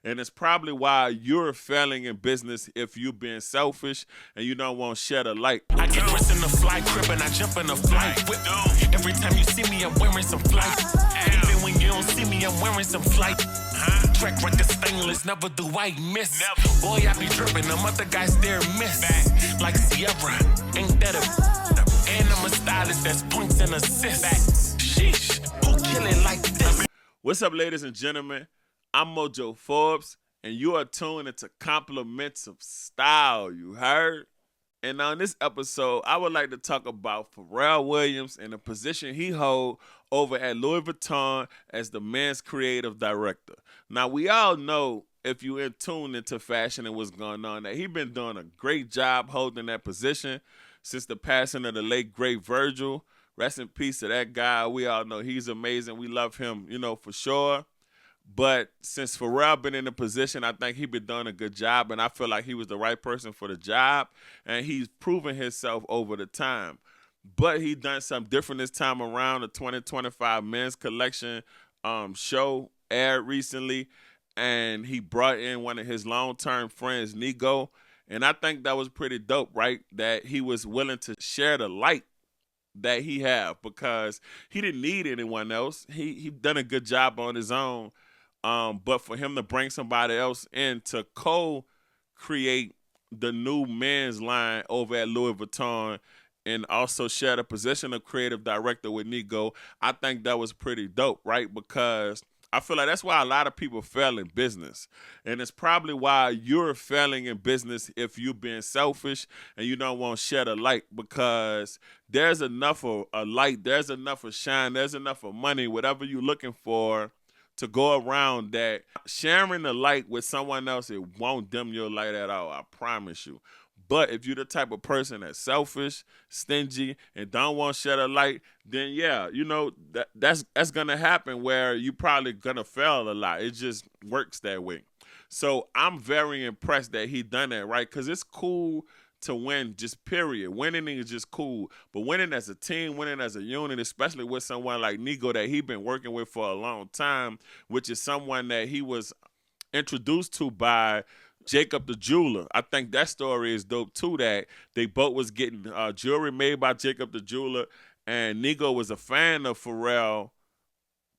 And it's probably why you're failing in business if you're being selfish and you don't want to share the light. I get dressed in the fly crib and I jump in the flight whip. Every time you see me, I'm wearing some flight. Even when you don't see me, I'm wearing some flight. Track record stainless, never do I miss. Boy, I be dripping, them other guys there miss. Like Sierra, ain't that a... And I'm a stylist that's points and assists. Sheesh, who kill it like this? What's up, ladies and gentlemen? I'm Mojo Forbes, and you are tuned into Compliments of Style, you heard? And on this episode, I would like to talk about Pharrell Williams and the position he holds over at Louis Vuitton as the men's creative director. Now, we all know, if you're in tune into fashion and what's going on, that he's been doing a great job holding that position since the passing of the late, great Virgil. Rest in peace to that guy. We all know he's amazing. We love him, for sure. But since Pharrell been in the position, I think he been doing a good job, and I feel like he was the right person for the job, and he's proven himself over the time. But he done something different this time around. The 2025 men's collection show aired recently, and he brought in one of his long-term friends, Nigo, and I think that was pretty dope, right? That he was willing to share the light that he have, because he didn't need anyone else. He done a good job on his own. But for him to bring somebody else in to co-create the new men's line over at Louis Vuitton and also share the position of creative director with Nigo, I think that was pretty dope, right? Because I feel like that's why a lot of people fail in business. And it's probably why you're failing in business if you're being selfish and you don't want to share the light, because there's enough of a light, there's enough of shine, there's enough of money, whatever you're looking for, to go around, that sharing the light with someone else, it won't dim your light at all, I promise you. But if you're the type of person that's selfish, stingy, and don't want to share the light, then yeah, that's gonna happen, where you probably gonna fail a lot. It just works that way. So I'm very impressed that he done that, right? Because it's cool to win, just period. Winning is just cool. But winning as a team, winning as a unit, especially with someone like Nigo that he been working with for a long time, which is someone that he was introduced to by Jacob the jeweler. I think that story is dope too, that they both was getting jewelry made by Jacob the jeweler, and Nigo was a fan of Pharrell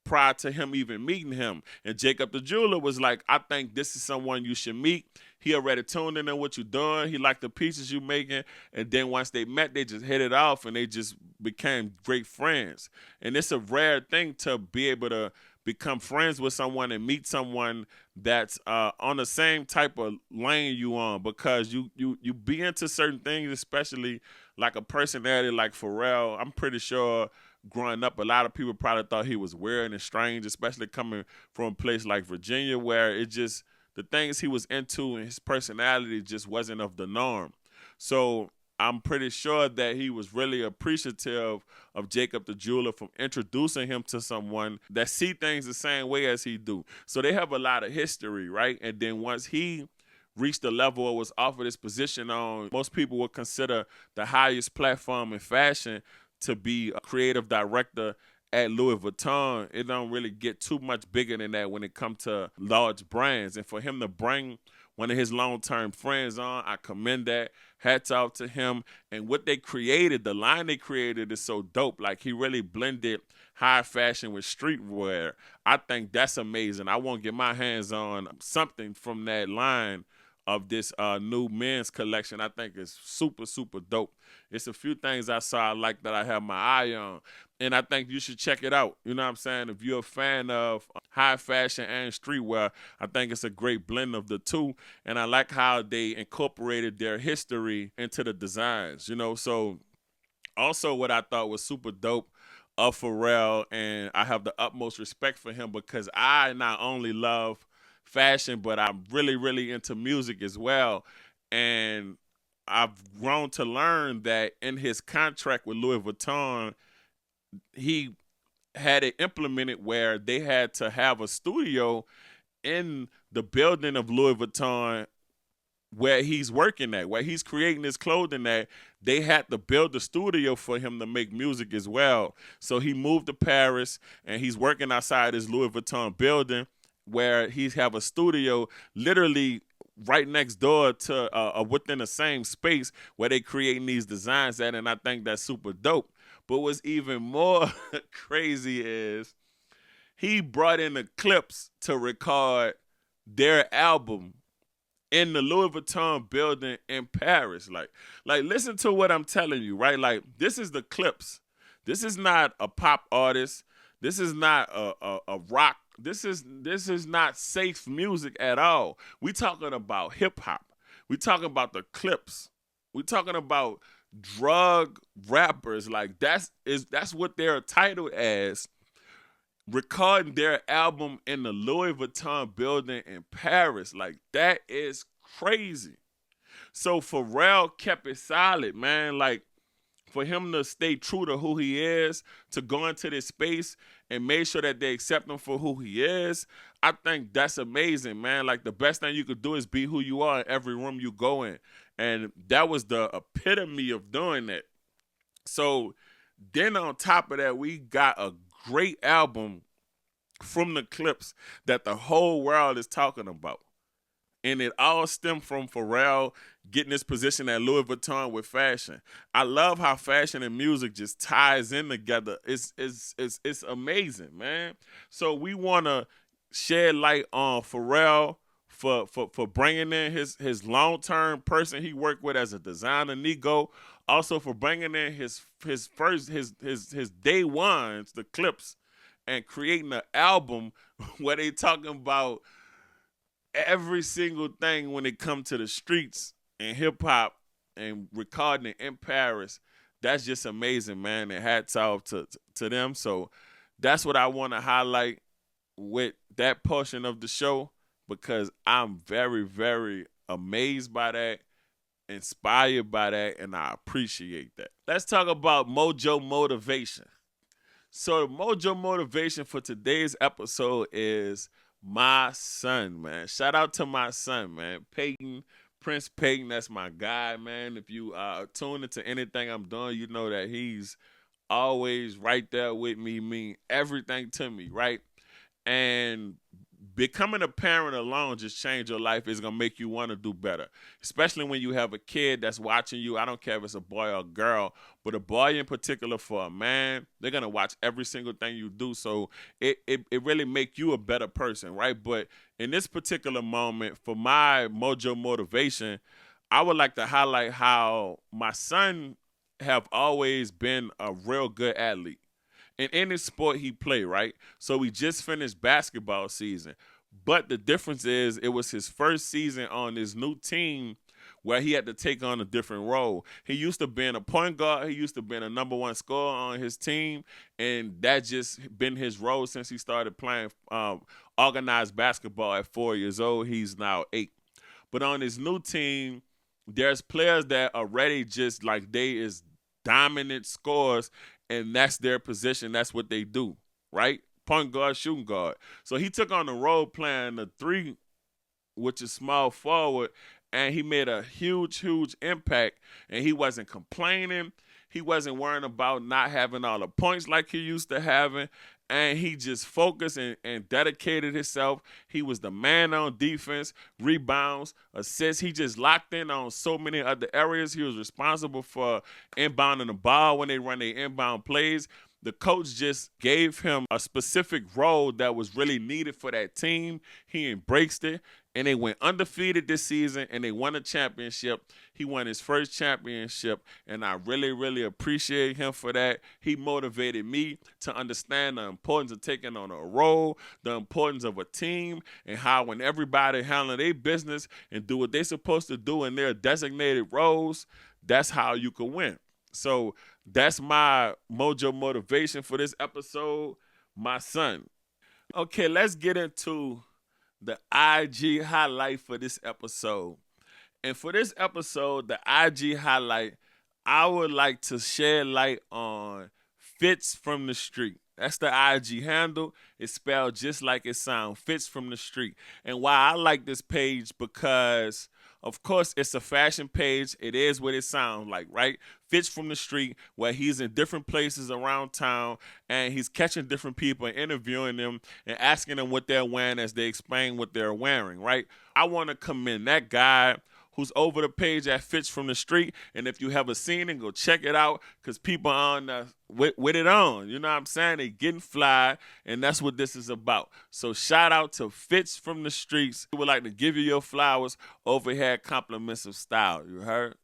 prior to him even meeting him. And Jacob the jeweler was like, I think this is someone you should meet. He already tuned in on what you're doing. He liked the pieces you making. And then once they met, they just hit it off and they just became great friends. And it's a rare thing to be able to become friends with someone and meet someone that's on the same type of lane you on, because you be into certain things, especially like a personality like Pharrell. I'm pretty sure growing up, a lot of people probably thought he was weird and strange, especially coming from a place like Virginia, where it just, the things he was into and his personality just wasn't of the norm. So I'm pretty sure that he was really appreciative of Jacob the jeweler for introducing him to someone that see things the same way as he do. So they have a lot of history, right? And then once he reached the level or was offered his position on, most people would consider the highest platform in fashion to be a creative director at Louis Vuitton. It don't really get too much bigger than that when it comes to large brands. And for him to bring one of his long-term friends on, I commend that. Hats off to him. And what they created, the line they created, is so dope. Like, he really blended high fashion with streetwear. I think that's amazing. I want to get my hands on something from that line of this new men's collection. I think it's super, super dope. It's a few things I saw I like that I have my eye on, and I think you should check it out. You know what I'm saying? If you're a fan of high fashion and streetwear, I think it's a great blend of the two, and I like how they incorporated their history into the designs, So also what I thought was super dope of Pharrell, and I have the utmost respect for him, because I not only love fashion, but I'm really, really into music as well. And I've grown to learn that in his contract with Louis Vuitton, he had it implemented where they had to have a studio in the building of Louis Vuitton where he's working at, where he's creating his clothing at. They had to build a studio for him to make music as well. So he moved to Paris, and he's working outside his Louis Vuitton building where he have a studio literally right next door to within the same space where they creating these designs at, and I think that's super dope. But what's even more crazy is he brought in the Clipse to record their album in the Louis Vuitton building in Paris. Like listen to what I'm telling you, right? Like, this is the Clipse. This is not a pop artist. This is not a rock. This is not safe music at all. We talking about hip hop. We talking about the Clipse. We talking about drug rappers. Like, that's what they're titled as, recording their album in the Louis Vuitton building in Paris. Like, that is crazy. So Pharrell kept it solid, man. Like, for him to stay true to who he is, to go into this space and make sure that they accept him for who he is, I think that's amazing, man. Like, the best thing you could do is be who you are in every room you go in. And that was the epitome of doing that. So then on top of that, we got a great album from the Clipse that the whole world is talking about. And it all stemmed from Pharrell getting his position at Louis Vuitton with fashion. I love how fashion and music just ties in together. It's amazing, man. So we want to shed light on Pharrell for bringing in his long-term person he worked with as a designer, Nigo. Also for bringing in his day ones, the Clipse, and creating an album where they talking about every single thing when it comes to the streets and hip hop and recording it in Paris. That's just amazing, man. And hats off to them. So that's what I want to highlight with that portion of the show, because I'm very, very amazed by that, inspired by that, and I appreciate that. Let's talk about Mojo Motivation. So the Mojo Motivation for today's episode is my son, man. Shout out to my son, man. Peyton, Prince Peyton, that's my guy, man. If you tune into anything I'm doing, you know that he's always right there with me, mean everything to me, right? And becoming a parent alone just change your life. Is going to make you want to do better, especially when you have a kid that's watching you. I don't care if it's a boy or a girl, but a boy in particular, for a man, they're going to watch every single thing you do. So it really make you a better person, right? But in this particular moment, for my Mojo Motivation, I would like to highlight how my son have always been a real good athlete in any sport he played, right? So we just finished basketball season. But the difference is it was his first season on this new team where he had to take on a different role. He used to be a point guard. He used to be a number one scorer on his team, and that just been his role since he started playing organized basketball at 4 years old. He's now 8. But on his new team, there's players that already just like they is dominant scorers, and that's their position. That's what they do, right? Point guard, shooting guard. So he took on the role playing the 3, which is small forward, and he made a huge, huge impact. And he wasn't complaining. He wasn't worrying about not having all the points like he used to having. And he just focused and dedicated himself. He was the man on defense, rebounds, assists. He just locked in on so many other areas. He was responsible for inbounding the ball when they run their inbound plays. The coach just gave him a specific role that was really needed for that team. He embraced it, and they went undefeated this season, and they won a championship. He won his first championship, and I really, really appreciate him for that. He motivated me to understand the importance of taking on a role, the importance of a team, and how when everybody handle their business and do what they're supposed to do in their designated roles, that's how you can win. So that's my Mojo Motivation for this episode, my son. Okay, let's get into the IG highlight for this episode. And for this episode, the IG highlight, I would like to shed light on Fits from the Street. That's the IG handle. It's spelled just like it sounds, Fits from the Street. And why I like this page, because Of course, it's a fashion page. It is what it sounds like, right? Fitz from the Street, where he's in different places around town and he's catching different people and interviewing them and asking them what they're wearing as they explain what they're wearing, right? I want to commend that guy who's over the page at Fitz from the Street. And if you haven't seen it, go check it out because people on with it on. You know what I'm saying? They getting fly, and that's what this is about. So shout out to Fitz from the Streets. We would like to give you your flowers over here at Compliments of Style. You heard?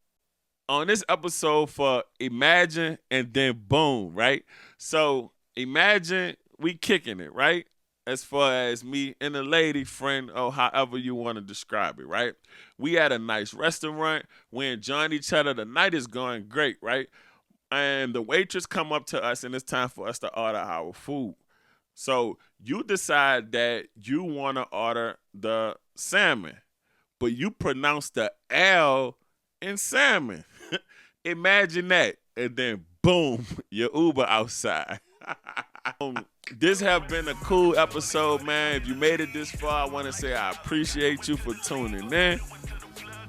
On this episode for Imagine and then Boom, right? So Imagine, we kicking it, right? As far as me and a lady friend, or however you want to describe it, right? We at a nice restaurant. We enjoying each other. The night is going great, right? And the waitress come up to us, and it's time for us to order our food. So you decide that you want to order the salmon, but you pronounce the L in salmon. Imagine that. And then, boom, your Uber outside. This have been a cool episode, man. If you made it this far, I want to say I appreciate you for tuning in.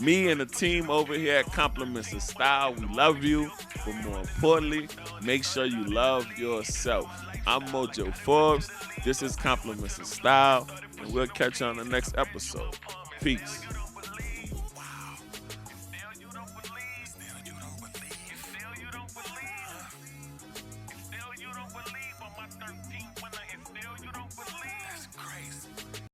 Me and the team over here at Compliments of Style, we love you. But more importantly, make sure you love yourself. I'm Mojo Forbes. This is Compliments of Style. And we'll catch you on the next episode. Peace.